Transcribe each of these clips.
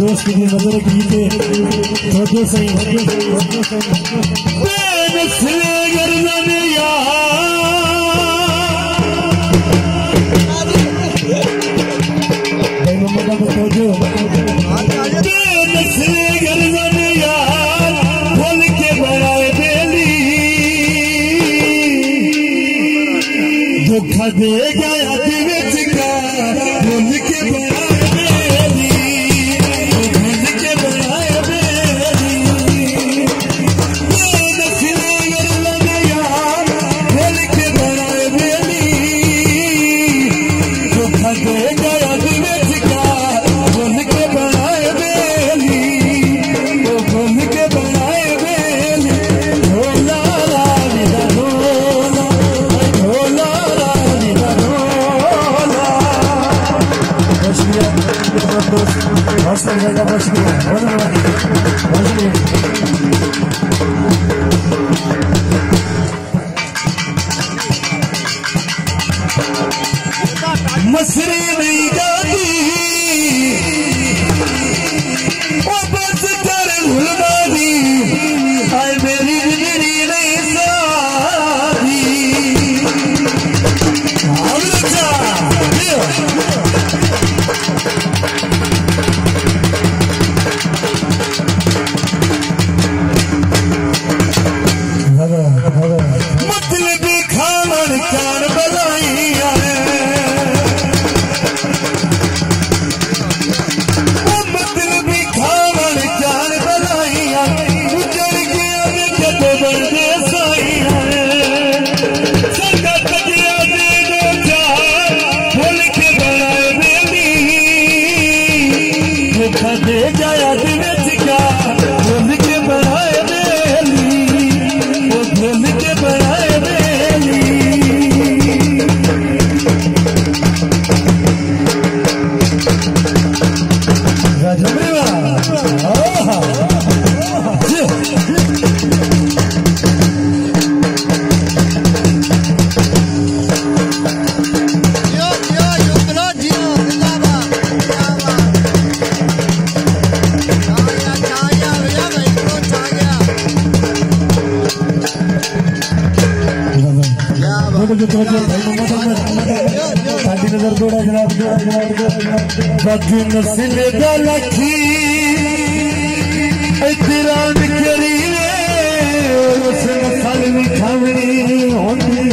दोस्त की नजर कीजिए सोचो सही धोखा दे गया मसरे नहीं गाती ओ बस कर भुलवादी आए मेरी जिंदगी नहीं साथी बद नस्ल दा लखी एतराम करी उस नस्ल भी खावनी होंदी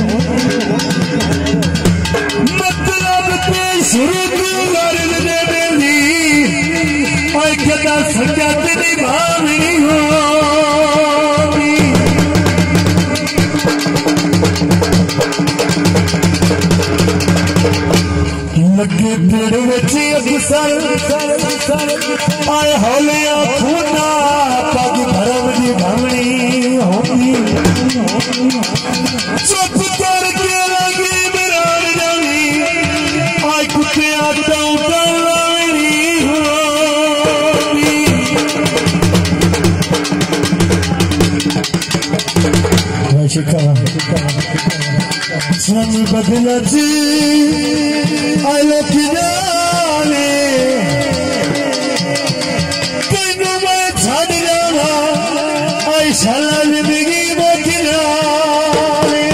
मतलब ते शुरू तो लड़न दे देली ओए कदा सजद निभावनी हो लगे पेड़ बच्चे अक्सर आए हौलिया खूना पग धर्म की भावनी होगी चुप करके लगी बिरान जानी आए कुत्तिया दाऊ लावनी होगी सन बदला जी आलो किनारे तेनू मैं छड़ जाना आई साला जिंदगी वो किनारे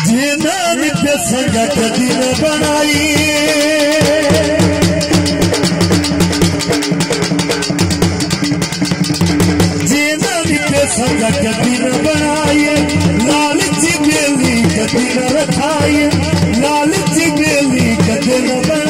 जीना नित्य संगा कदी न बनाई संगा कदी न बनाइए लालची बेली कदी न रखाइए लालची बेली कदी न बनाइए